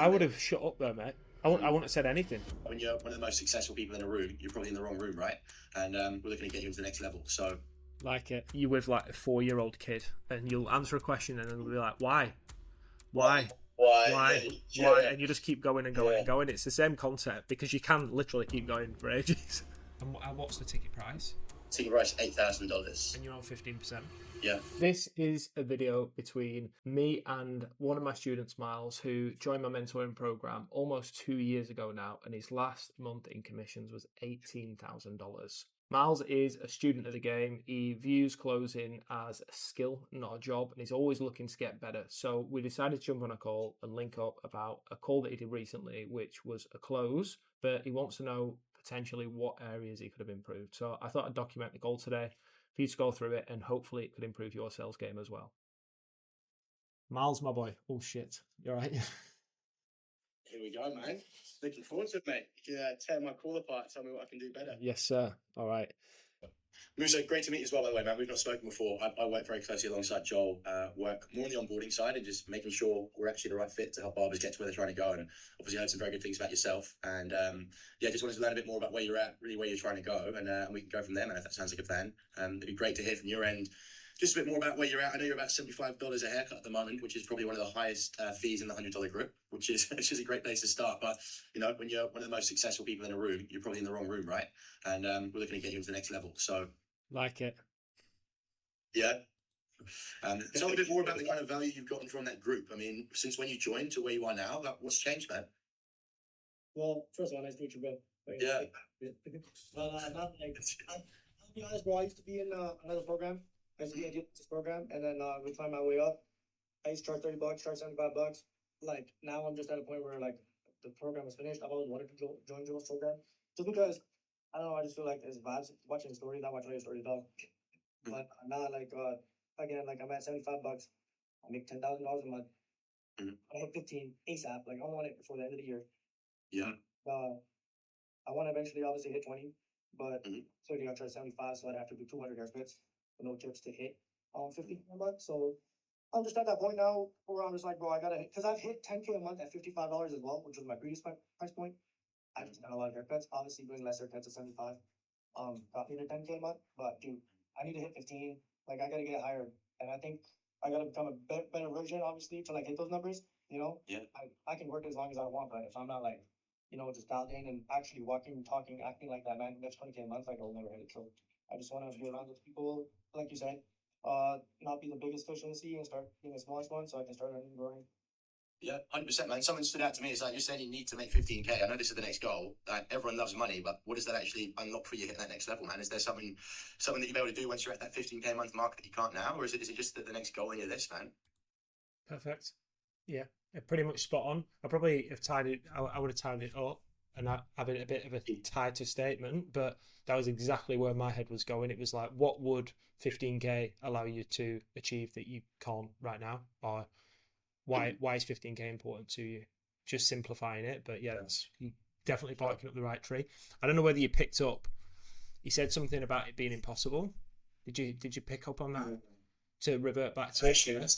I would have shut up there, mate. I wouldn't have said anything. When you're one of the most successful people in a room, you're probably in the wrong room, right? And we're looking to get you into the next level. So, Like you with like a 4-year-old kid, and you'll answer a question, and it'll be like, "Why? Why? Why? Yeah, Why?" yeah. And you just keep going and going and going. It's the same concept because you can literally keep going for ages. And what's the ticket price? Ticket price $8,000. And you're on 15%. Yeah. This is a video between me and one of my students, Miles, who joined my mentoring program almost 2 years ago now, and his last month in commissions was $18,000. Miles is a student of the game. He views closing as a skill, not a job, and he's always looking to get better. So we decided to jump on a call and link up about a call that he did recently, which was a close, but he wants to know potentially what areas he could have improved. So I thought I'd document the goal today for you to go through it, and hopefully it could improve your sales game as well. Miles, my boy. Oh shit, you all right? Here we go, man. Looking forward to it, mate. You can tear my call apart, tell me what I can do better. Yes, sir. All right. Musa, great to meet you as well, by the way, man. We've not spoken before. I work very closely alongside Joel, work more on the onboarding side and just making sure we're actually the right fit to help barbers get to where they're trying to go. And obviously I heard some very good things about yourself. And yeah, just wanted to learn a bit more about where you're at, really where you're trying to go. And we can go from there, man, if that sounds like a plan. It'd be great to hear from your end just a bit more about where you're at. I know you're about $75 a haircut at the moment, which is probably one of the highest fees in the $100 group, which is a great place to start. But, you know, when you're one of the most successful people in a room, you're probably in the wrong room, right? And we're looking to get you into the next level. So, Like it. yeah. Tell me a bit more about the kind of value you've gotten from that group. I mean, since when you joined to where you are now, what's changed, man? Well, first of all, nice to meet you, bro. Yeah. Not like, I'll be honest, bro. I used to be in another program. I used to be in this program, and then we climbed my way up. I used to charge $30, charge $75. Like now, I'm just at a point where like the program is finished. I've always wanted to join Joel's program, just because I don't know. I just feel like there's vibes watching stories. I watch all your stories, dog. But now, like again, like I'm at $75. I make $10,000 a month. I hit 15 ASAP. Like I want it before the end of the year. Yeah. I want to eventually obviously hit 20, but certainly I'll try 75, so I'd have to do 200 haircuts with no tips to hit 50 a month. So I'm just at that point now where I'm just like, bro, I gotta hit, because I've hit 10K a month at $55 as well, which was my previous price point. I just got a lot of haircuts. Obviously, doing less haircuts at 75 got me to 10K a month, but dude, I need to hit 15. Like I gotta get higher, and I think I gotta become a better version, obviously, to like hit those numbers. You know, Yeah. I can work as long as I want, but if I'm not like, you know, just dialed in and actually walking, talking, acting like that, man, that's 20K a month, like I'll never hit it. So I just want to be around those people, like you said, not be the biggest fish in the sea and start being the smallest one, so I can start earning and growing. Yeah, 100%, man. Someone stood out to me. It's like, you're saying you need to make 15K. I know this is the next goal. Like, everyone loves money, but what does that actually unlock for you hitting that next level, man? Is there something that you'll be able to do once you're at that 15K month mark that you can't now? Or is it just the next goal on your list, man? Perfect. Yeah, pretty much spot on. I probably have tied it. I would have tied it up and have it a bit of a tighter statement, but that was exactly where my head was going. It was like, what would 15K allow you to achieve that you can't right now, or why is 15K important to you? Just simplifying it, but yeah, that's you definitely barking up the right tree. I don't know whether you picked up. He said something about it being impossible. Did you pick up on that? To revert back to it.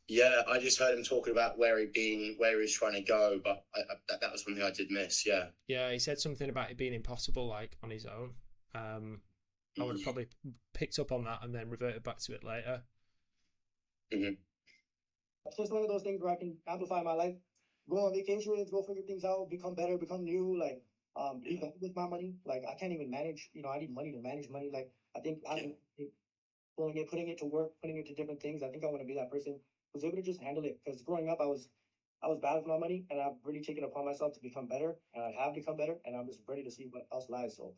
Yeah, I just heard him talking about where he's trying to go, but that was something I did miss. Yeah. Yeah, he said something about it being impossible, like on his own. I would have probably picked up on that and then reverted back to it later. It's just one of those things where I can amplify my life, go on vacations, go figure things out, become better, become new, like be better with my money. Like I can't even manage, I need money to manage money. Like I think I'm putting it to work, putting it to different things. I think I want to be that person who's able to just handle it. Because growing up, I was bad with my money, and I've really taken it upon myself to become better, and I have become better, and I'm just ready to see what else lies. So,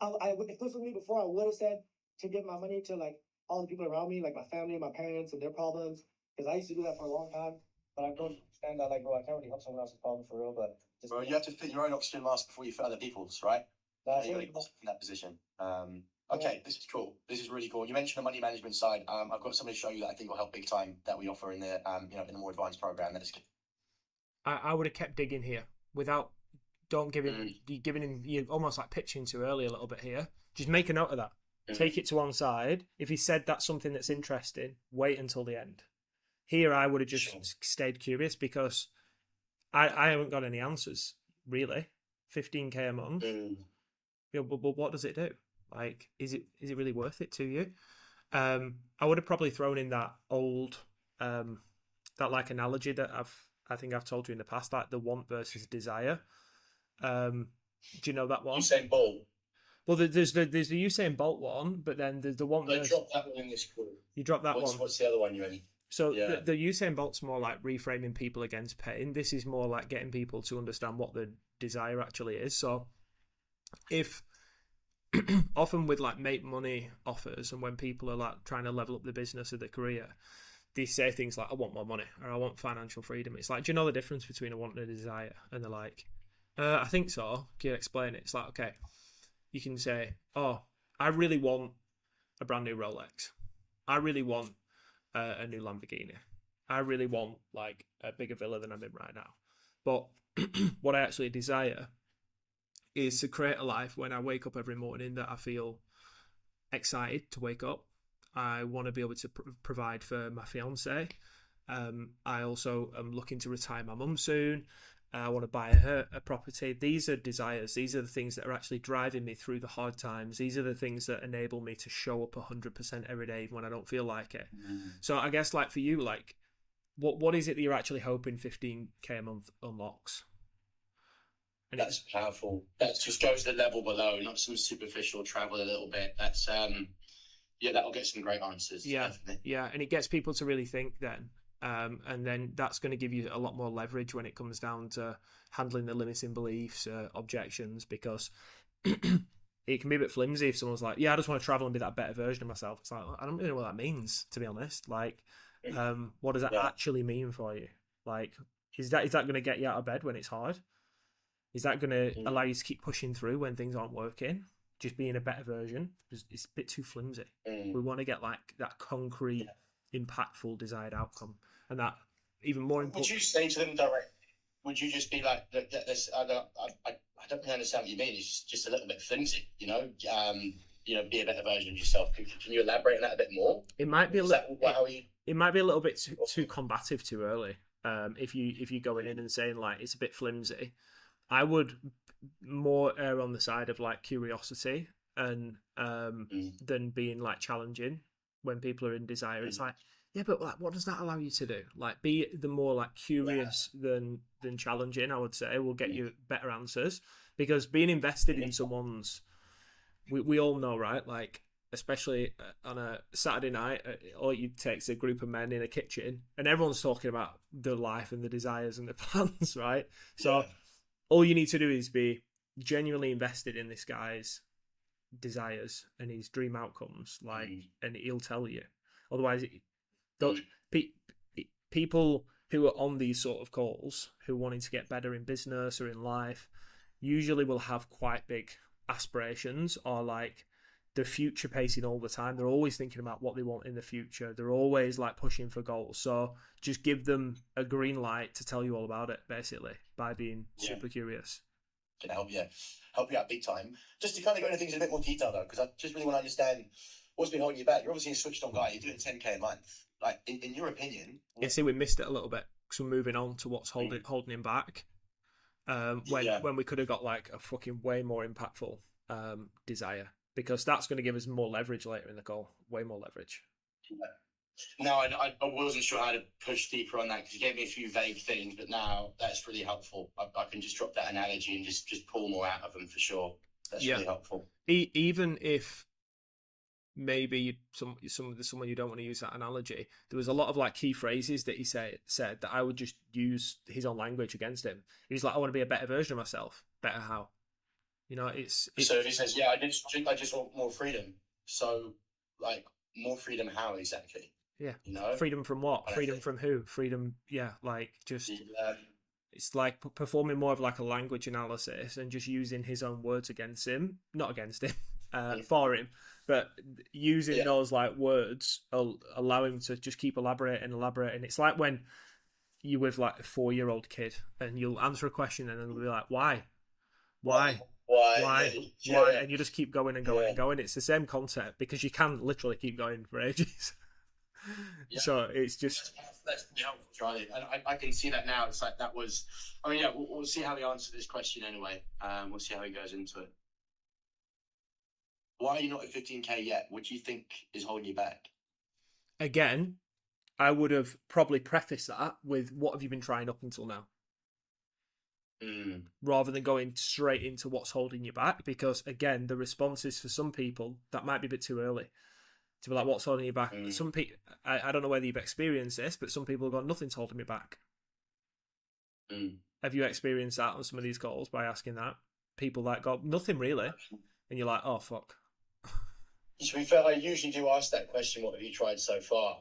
if this was me before, I would have said to give my money to like all the people around me, like my family, my parents, and their problems. Because I used to do that for a long time, but I don't understand that. Like, bro, I can't really help someone else's problem for real. But just, Bro, you have to fit your own oxygen mask before you fit other people's, right? that's You got it. to get in that position. Okay, this is cool. This is really cool. You mentioned the money management side. I've got something to show you that I think will help big time that we offer in the in the more advanced program. That is. I would have kept digging here without giving him, you almost like pitching too early a little bit here. Just make a note of that. Take it to one side. If he said that's something that's interesting, wait until the end. Here I would have just stayed curious because I haven't got any answers really. 15K a month. Yeah, but what does it do? Like, is it really worth it to you? I would have probably thrown in that old that like analogy that I think I've told you in the past, like the want versus desire. Do you know that one? Usain Bolt. Well, there's the Usain Bolt one, but then there's the want I versus. dropped that one in this call. You dropped that one. What's the other one you mean? So Yeah. the Usain Bolt's more like reframing people against pain. This is more like getting people to understand what the desire actually is. So if often with like make money offers and when people are like trying to level up the business or their career, they say things like, I want more money or I want financial freedom. It's like, do you know the difference between a want and a desire? And they're like, I think so. Can you explain it? It's like, okay, you can say, oh, I really want a brand new Rolex. I really want a new Lamborghini. I really want like a bigger villa than I'm in right now. But what I actually desire is to create a life when I wake up every morning that I feel excited to wake up. I want to be able to provide for my fiance. I also am looking to retire my mum soon. I want to buy her a property. These are desires. These are the things that are actually driving me through the hard times. These are the things that enable me to show up 100% every day when I don't feel like it. So I guess like for you, like what is it that you're actually hoping 15K a month unlocks? And that's powerful. That just goes the level below, not some superficial travel a little bit. That's that'll get some great answers. Yeah, definitely. Yeah, and it gets people to really think then. And then that's going to give you a lot more leverage when it comes down to handling the limiting beliefs, objections, because it can be a bit flimsy if someone's like, yeah, I just want to travel and be that better version of myself. It's like, I don't really know what that means, to be honest. Like, what does that actually mean for you? Like, is that going to get you out of bed when it's hard? Is that going to allow you to keep pushing through when things aren't working? Just being a better version? It's a bit too flimsy. We want to get like that concrete, impactful, desired outcome. And that even more important. Would you say to them direct? Would you just be like, I don't really understand what you mean. It's just a little bit flimsy, you know? Be a better version of yourself. Can you elaborate on that a bit more? It might be it might be a little bit too combative too early. If you go in and saying like it's a bit flimsy, I would more err on the side of like curiosity and than being like challenging when people are in desire. It's like, yeah, but like, what does that allow you to do? Like, be the more like curious than challenging. I would say will get you better answers, because being invested in someone's, we all know, right? Like, especially on a Saturday night, all it takes a group of men in a kitchen, and everyone's talking about the life and the desires and the plans, right? So all you need to do is be genuinely invested in this guy's desires and his dream outcomes, like, and he'll tell you. Otherwise, people who are on these sort of calls, who are wanting to get better in business or in life, usually will have quite big aspirations, or like they're future pacing all the time. They're always thinking about what they want in the future. They're always like pushing for goals. So just give them a green light to tell you all about it, basically, by being super curious. Can help you out big time. Just to kind of go into things in a bit more detail though, because I just really want to understand what's been holding you back. You're obviously a switched on guy. You're doing 10K a month. Like, in your opinion? Yeah, see, we missed it a little bit. So we're moving on to what's holding him back. When we could have got like a fucking way more impactful desire, because that's going to give us more leverage later in the call. Way more leverage. No, I wasn't sure how to push deeper on that, because you gave me a few vague things, but now that's really helpful. I can just drop that analogy and just pull more out of them for sure. That's really helpful. Even if maybe someone you don't want to use that analogy, there was a lot of like key phrases that he said that I would just use his own language against him. He was like, I want to be a better version of myself. Better how? You know, it's so if he says, I just want more freedom. So like, more freedom how exactly? Yeah. You know? Freedom from what? Freedom from who? Freedom, like just it's like performing more of like a language analysis and just using his own words against him, not against him, for him, but using those like words allow him to just keep elaborating. It's like when you're with like a 4-year-old kid and you'll answer a question and then they'll be like, why? And you just keep going and going and going. It's the same concept, because you can literally keep going for ages. Yeah. So it's just That's really helpful, Charlie. And I can see that now. It's like that was. I mean, yeah, we'll see how he answers this question anyway. We'll see how he goes into it. Why are you not at 15K yet? What do you think is holding you back? again, I would have probably prefaced that with what have you been trying up until now, rather than going straight into what's holding you back. Because again, the responses for some people that might be a bit too early to be like, what's holding you back? Some people, I don't know whether you've experienced this, but some people have gone, nothing's holding me back. Have you experienced that on some of these calls by asking that? People that go, nothing really. And you're like, oh, fuck. To be fair, I usually do ask that question, what have you tried so far?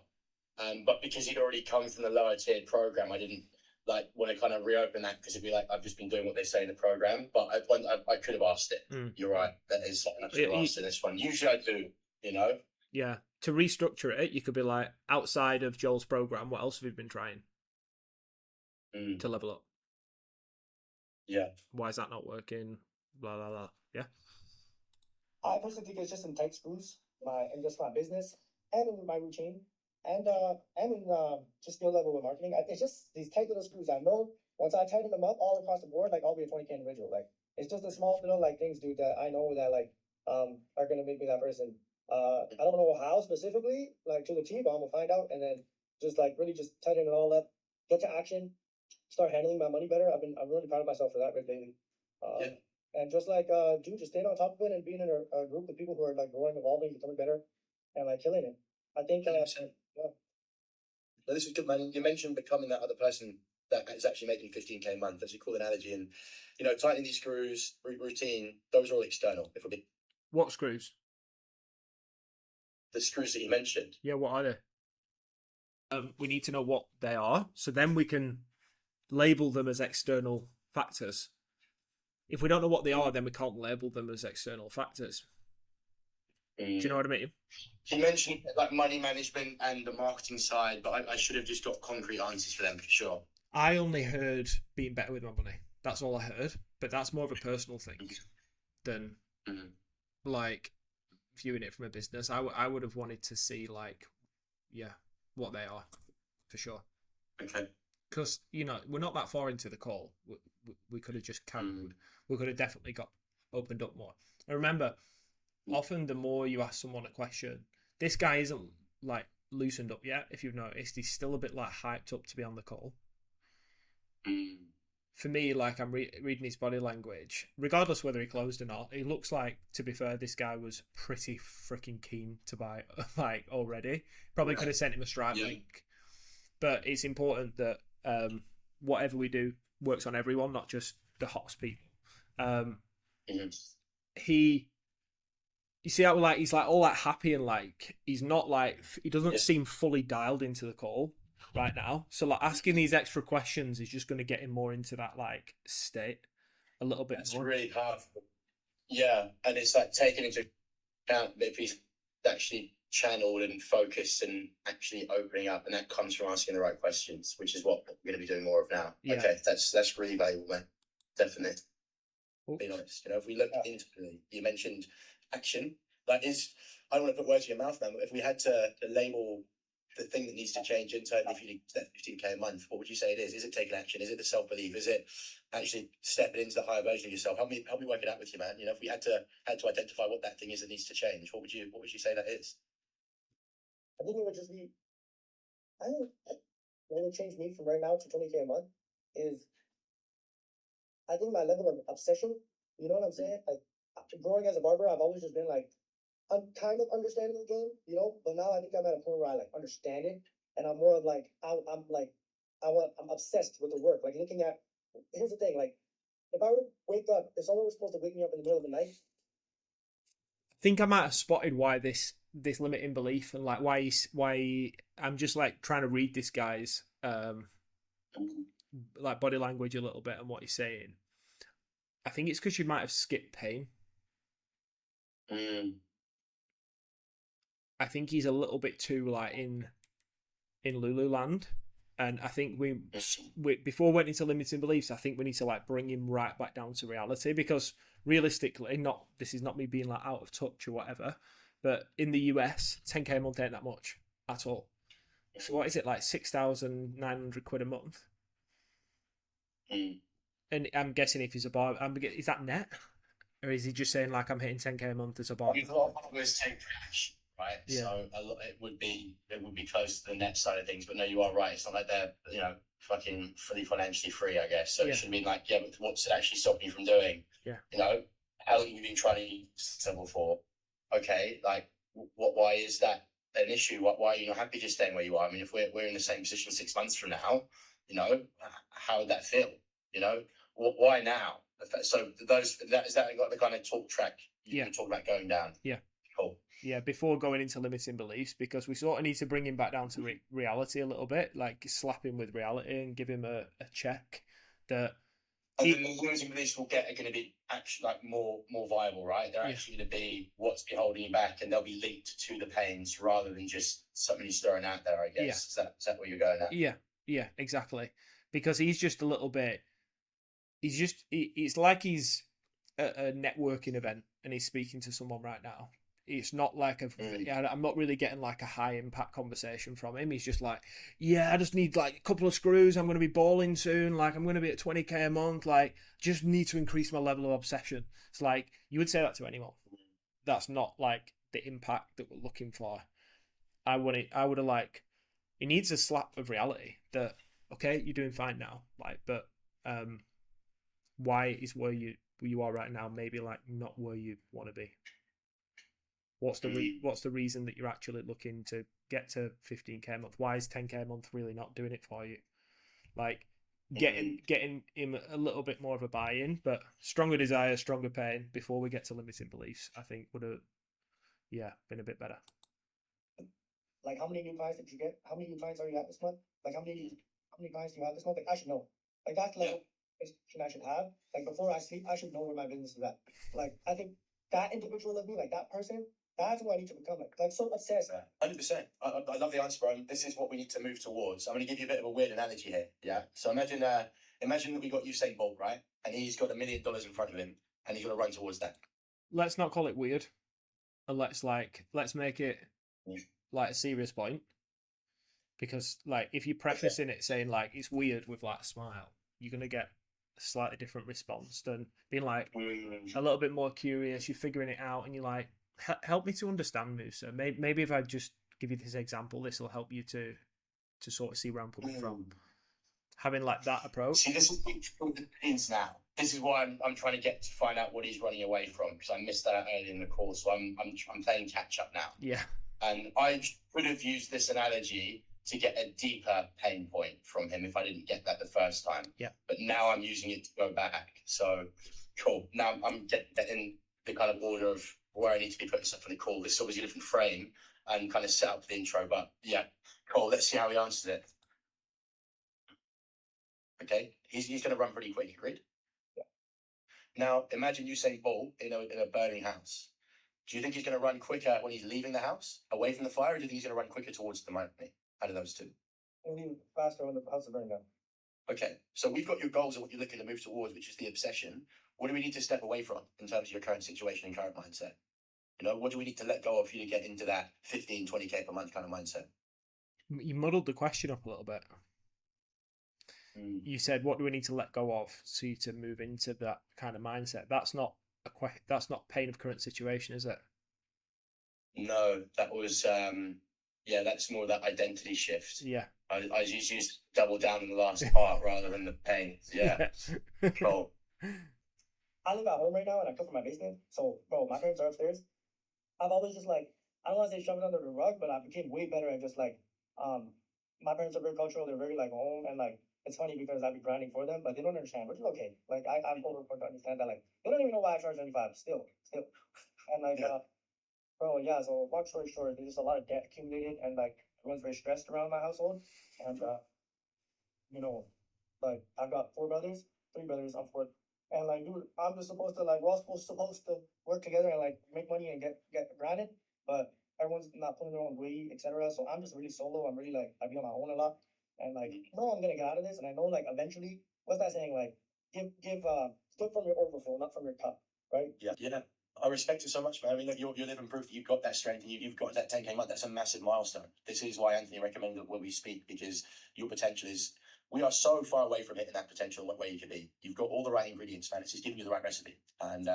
But because he'd already come from the lower tiered program, I didn't like want to kind of reopen that because it'd be like, I've just been doing what they say in the program. But I could have asked it. You're right. That is something I should have asked in this one. Usually I do, you know? Yeah. To restructure it, you could be like, outside of Joel's program, what else have you been trying to level up? Yeah. Why is that not working? Blah, blah, blah. Yeah. I personally think it's just in tight screws, in just my business and in my routine, and in just skill level with marketing. It's just these tight little screws. I know once I tighten them up all across the board, like I'll be a 20K individual. Like it's just the small little like things, dude, that I know that like are gonna make me that person. I don't know how specifically, like to the T, but I'm gonna find out and then just like really just tighten it all up, get to action, start handling my money better. I'm really proud of myself for that right lately. Yeah. And just like dude, just staying on top of it and being in a group of people who are like growing, evolving, becoming better, and like killing it. I think yeah. No, this is good, man. You mentioned becoming that other person that is actually making 15K a month. That's a cool analogy. And you know, tightening these screws, routine, those are all external. If we're being What screws? the screws that you mentioned. Yeah, what are they? We need to know what they are, so then we can label them as external factors. If we don't know what they are, then we can't label them as external factors. Do you know what I mean? You mentioned like money management and the marketing side, but I should have just got concrete answers for them for sure. I only heard being better with my money. That's all I heard. But that's more of a personal thing than like viewing it from a business. I would have wanted to see like, yeah, what they are for sure. Okay. Because, you know, we're not that far into the call. We could have just carried. We could have definitely got opened up more. And remember, often the more you ask someone a question, this guy isn't like loosened up yet. If you've noticed, he's still a bit like hyped up to be on the call. For me, like I'm reading his body language, regardless whether he closed or not, it looks like, to be fair, this guy was pretty freaking keen to buy like already. Probably could have sent him a Stripe link. But it's important that whatever we do works on everyone, not just the hottest people. You see how like he's like all like happy and like he's not like he doesn't seem fully dialed into the call right now. So like asking these extra questions is just going to get him more into that like state a little bit. That's really powerful. Yeah, and it's like taking into account that if he's actually channeled and focused and actually opening up, and that comes from asking the right questions, which is what we're going to be doing more of now. Yeah. Okay, that's really valuable, man. Definitely. Being honest, you know, if we look into it, you mentioned action. That is, I don't want to put words in your mouth, man, but if we had to label the thing that needs to change internally for you to get 15K a month, what would you say it is? Is it taking action? Is it the self-belief? Is it actually stepping into the higher version of yourself? Help me work it out with you, man. You know, if we had to identify what that thing is that needs to change, what would you say that is? I think it would just be, I think what would change me from right now to 20K a month is, I think my level of obsession, you know what I'm saying? Like, growing as a barber, I've always just been like, I'm kind of understanding the game, you know, but now I think I'm at a point where I like understand it, and I'm more of like, I'm obsessed with the work. Like looking at, here's the thing, like, if I were to wake up, if someone was supposed to wake me up in the middle of the night. I think I might have spotted why this limiting belief and like why I'm just like trying to read this guy's like body language a little bit and what he's saying. I think it's because you might have skipped pain. I think he's a little bit too like in Lululand, and I think we before we went into limiting beliefs, I think we need to like bring him right back down to reality, because realistically, this is not me being like out of touch or whatever, but in the US, 10K a month ain't that much at all. So what is it, like £6,900 a month? Mm. And I'm guessing if he's a bar, is that net, or is he just saying like I'm hitting 10k a month as a bar? I mean, a lot of barbers take cash, right? Yeah. So it would be close to the net side of things. But no, you are right. It's not like they're fucking fully financially free, I guess. So Yeah. it should be like, yeah, but what's it actually stopping you from doing? Yeah. How long have you been trying to be successful for? Okay, like why is that an issue? Why are you not happy just staying where you are? I mean, if we're in the same position 6 months from now, how would that feel? Why now? So is that got the kind of talk track you can talk about going down? Yeah. Cool. Yeah, before going into limiting beliefs, because we sort of need to bring him back down to reality a little bit, like slap him with reality and give him a check that. And then the limiting beliefs are going to be actually like more viable, right? They're actually going to be what's been holding you back, and they'll be linked to the pains rather than just something he's throwing out there, I guess. Yeah. Is that where you're going at? Yeah, exactly. Because he's just a little bit. It's like he's at a networking event and he's speaking to someone right now. It's not like I'm not really getting like a high impact conversation from him. He's just like, yeah, I just need like a couple of screws. I'm going to be balling soon. Like I'm going to be at 20k a month. Like just need to increase my level of obsession. It's like you would say that to anyone. That's not like the impact that we're looking for. I would have like, he needs a slap of reality that, okay, you're doing fine now. Like, but why is where you are right now maybe like not where you want to be? What's the reason that you're actually looking to get to 15k a month? Why is 10k a month really not doing it for you? Like getting him a little bit more of a buy-in, but stronger desire, stronger pain before we get to limiting beliefs, I think would have been a bit better. Like how many new clients did you get? How many new clients are you at this month? Like how many clients do you have this month? Like I should know. Like that's level I should have. Like before I sleep, I should know where my business is at. Like I think that individual of me, like that person, that's what I need to become. Like so obsessed. 100%. I love the answer, bro. This is what we need to move towards. I'm going to give you a bit of a weird analogy here. Yeah. So imagine that we got Usain Bolt, right? And he's got $1 million in front of him, and he's going to run towards that. Let's not call it weird, and let's make it like a serious point, because like if you're prefacing it saying like it's weird with like a smile, you're going to get a slightly different response than being like a little bit more curious. You're figuring it out, and you're like, help me to understand, Musa. Maybe if I just give you this example, this will help you to sort of see where I'm coming from. Having like that approach. See, this is the pains now. This is why I'm trying to find out what he's running away from, because I missed that out early in the call. So I'm playing catch up now. Yeah. And I could have used this analogy to get a deeper pain point from him if I didn't get that the first time. Yeah. But now I'm using it to go back. So cool. Now I'm getting the kind of order of where I need to be putting stuff for the call. This is obviously a different frame and kind of set up the intro. But yeah, cool. Let's see how he answers it. Okay, he's going to run pretty quick. Agreed. Yeah. Now imagine Usain Bolt in a burning house. Do you think he's going to run quicker when he's leaving the house, away from the fire, or do you think he's going to run quicker towards the money? Out of those two? He'll leave faster when the house is burning down. Okay, so we've got your goals and what you're looking to move towards, which is the obsession. What do we need to step away from in terms of your current situation and current mindset? What do we need to let go of for you to get into that 15, 20k per month kind of mindset? You muddled the question up a little bit. You said, what do we need to let go of so you to move into that kind of mindset? That's not pain of current situation, is it? No, that was that's more that identity shift. Yeah. I just used to double down in the last part rather than the pain. Yeah. Cool. I live at home right now and I cook from my basement. So bro, my parents are upstairs. I've always just like, I don't want to say shove it under the rug, but I became way better at just like my parents are very cultural, they're very like home, and like it's funny because I be grinding for them, but they don't understand, which is okay. Like I'm older for to understand that like they don't even know why I charge 25 still. And like bro, yeah, so long story short, there's just a lot of debt accumulated and like everyone's very stressed around my household. And like I've got 3 brothers, I'm fourth. And like dude, I'm just supposed to like we're all supposed to work together and like make money and get granted, but everyone's not pulling their own weight, etc. So I'm just really solo. I'm really like I be on my own a lot. And like I know I'm gonna get out of this, and I know like eventually what's that saying? Like give from your overflow, not from your cup, right? Yeah. I respect it so much, man. I mean, look, you're living proof that you've got that strength and you've got that 10K month. That's a massive milestone. This is why Anthony recommended that when we speak, because your potential is, we are so far away from hitting that potential where you could be. You've got all the right ingredients, man. It's just giving you the right recipe. And,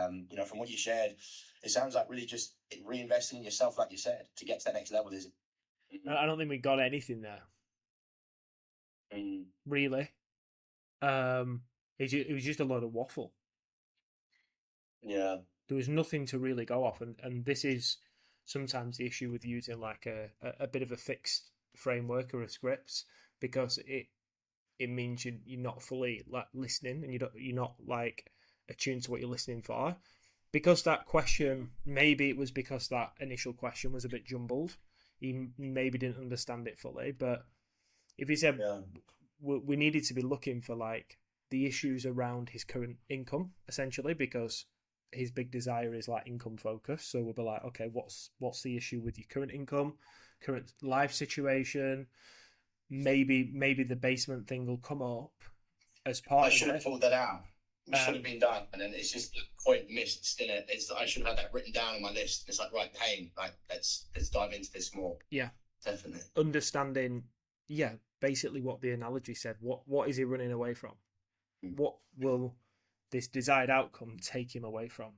from what you shared, it sounds like really just reinvesting in yourself, like you said, to get to that next level. I don't think we got anything there. Really. It was just a load of waffle. Yeah. There was nothing to really go off, and this is sometimes the issue with using like a bit of a fixed framework or a script, because it means you're not fully like listening, and you're not like attuned to what you're listening for. Because that question, maybe it was because that initial question was a bit jumbled. He maybe didn't understand it fully, but if he said we needed to be looking for like the issues around his current income, essentially, because his big desire is like income focus. So we'll be like, okay, what's the issue with your current income, current life situation? Maybe the basement thing will come up as part of it. I should have pulled that out. It should have been done, and then it's just the point missed in it. It's I should have had that written down on my list. It's like, right, pain. Like let's dive into this more. Yeah, definitely. Understanding, basically what the analogy said. What is he running away from? What will this desired outcome take him away from?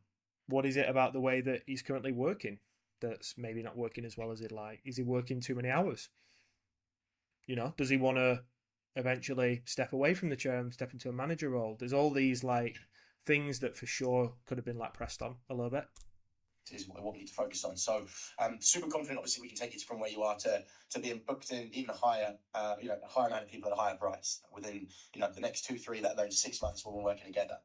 What is it about the way that he's currently working that's maybe not working as well as he'd like? Is he working too many hours? Does he want to eventually step away from the chair and step into a manager role? There's all these like things that for sure could have been like pressed on a little bit. Is what we need to focus on. So, super confident. Obviously, we can take it from where you are to being booked in even a higher, a higher amount of people at a higher price within, the next 2, 3, let alone 6 months when we're working together.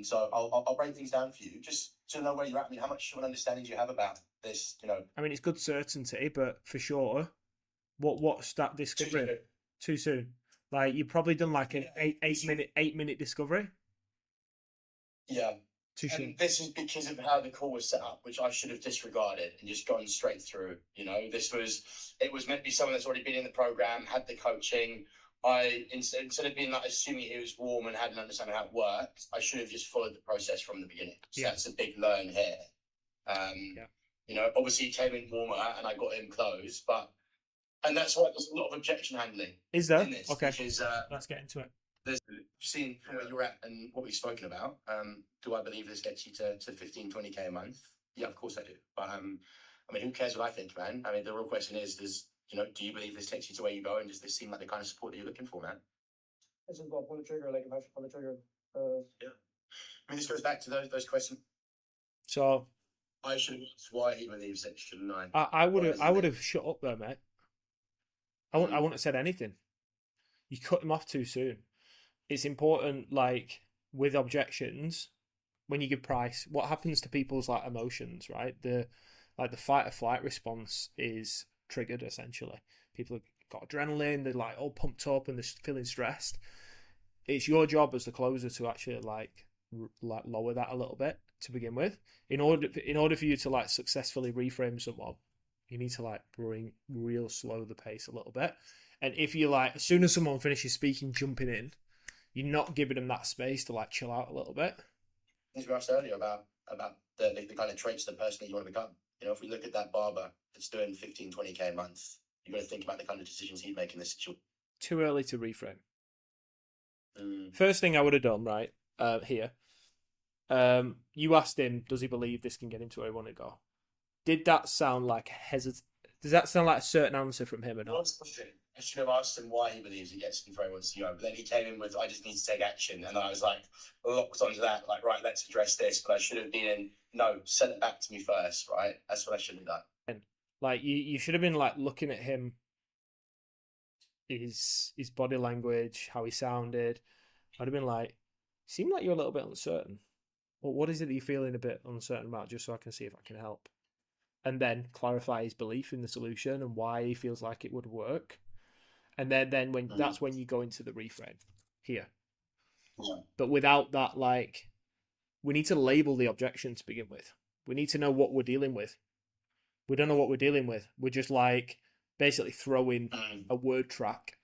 So I'll break things down for you just to know where you're at. I mean, how much of an understanding do you have about this? I mean, it's good certainty, but for sure, what's that discovery? Too soon. Like you've probably done like an 8-minute discovery. Yeah. And this is because of how the call was set up, which I should have disregarded and just gone straight through. It was meant to be someone that's already been in the program, had the coaching. I instead of being like assuming he was warm and hadn't understanding how it worked, I should have just followed the process from the beginning. So that's a big learn here. Obviously he came in warmer and I got him closed, and that's why there's a lot of objection handling. Is there? In this, okay. Because, let's get into it. Seeing where you're at and what we've spoken about, do I believe this gets you to 15, 20K a month? Yeah, of course I do. But who cares what I think, man? I mean, the real question is, do you believe this takes you to where you go, and does this seem like the kind of support that you're looking for, man? It's just about pull the trigger, like if I should pull the trigger. Yeah. I mean, this goes back to those questions. So I should have asked why he believes it, shouldn't I? I would have shut up there, mate. I wouldn't have said anything. You cut him off too soon. It's important, like with objections, when you give price, what happens to people's like emotions, right? The fight or flight response is triggered essentially. People have got adrenaline, they're like all pumped up and they're feeling stressed. It's your job as the closer to actually like lower that a little bit to begin with. In order for you to like successfully reframe someone, you need to like bring real slow the pace a little bit. And if you like, as soon as someone finishes speaking, jumping in, you're not giving them that space to like chill out a little bit. As we asked earlier about the kind of traits of the person that you want to become. If we look at that barber that's doing 15, 20K a month, you've got to think about the kind of decisions he'd make in this situation. Too early to reframe. First thing I would have done, right, here, you asked him, does he believe this can get him to where he want to go? Did that sound like does that sound like a certain answer from him or not? I should have asked him why he believes he gets him where he wants to go. But then he came in with, I just need to take action. And I was like, locked onto that. Like, right, let's address this. But I should have been in, no, send it back to me first, right? That's what I should have done. And like, you should have been like looking at him, his body language, how he sounded. I'd have been like, seemed like you're a little bit uncertain. Well, what is it that you're feeling a bit uncertain about, just so I can see if I can help? And then clarify his belief in the solution and why he feels like it would work. And then when that's when you go into the reframe here. Yeah. But without that, like, we need to label the objection to begin with. We need to know what we're dealing with. We don't know what we're dealing with. We're just like basically throwing a word track,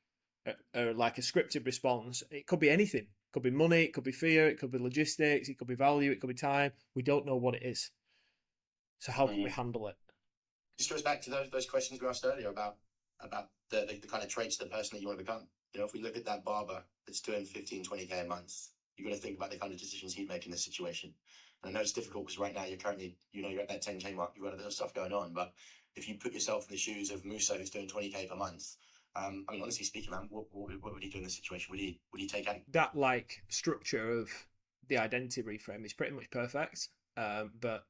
or like a scripted response. It could be anything. It could be money. It could be fear. It could be logistics. It could be value. It could be time. We don't know what it is. So how can we handle it? This goes back to those questions we asked earlier about the kind of traits of the person that you want to become. You know, if we look at that barber that's doing 15, 20K a month, you've got to think about the kind of decisions he'd make in this situation. And I know it's difficult because right now you're currently, you're at that 10K mark, you've got a bit of stuff going on. But if you put yourself in the shoes of Musa, who's doing 20K per month, I mean, honestly speaking, man, what would he do in this situation? Would he take action? That like structure of the identity reframe is pretty much perfect, but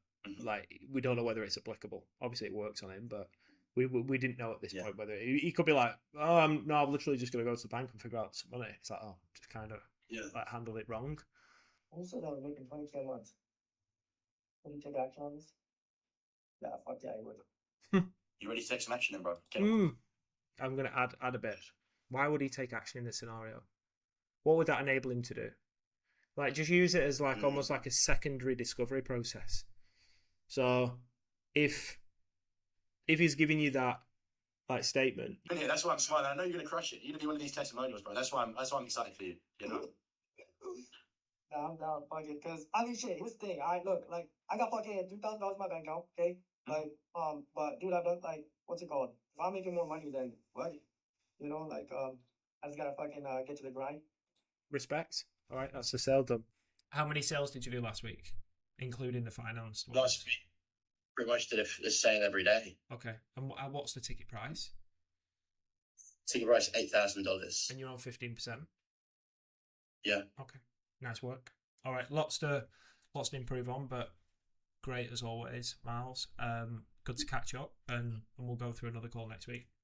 like we don't know whether it's applicable. Obviously, it works on him, but we didn't know at this point whether he could be like, oh, I'm literally just going to go to the bank and figure out some money. It's like, oh, just kind of like handle it wrong. Also, that was making 20K months. Would you take action on this? Yeah, fuck yeah, I would. You ready to take some action then, bro? I'm going to add a bit. Why would he take action in this scenario? What would that enable him to do? Like, just use it as like almost like a secondary discovery process. So, if he's giving you that like statement, yeah, that's why I'm smiling. I know you're gonna crush it. You're gonna be one of these testimonials, bro. That's why I'm excited for you. You know. Nah, I'm down, fuck it. Cause I mean, shit. Here's the thing. I look like I got fucking $3,000 in my bank account. Okay, like but dude, I've done like what's it called? If I'm making more money than what, you know, like I just gotta fucking get to the grind. Respect. All right, that's the sale done. How many sales did you do last week, including the finance? Last week, pretty much did a sale every day. Okay, and what's the ticket price? Ticket price $8,000. And you're on 15%. Yeah. Okay, nice work. All right, lots to improve on, but great as always, Miles. Good to catch up, and we'll go through another call next week.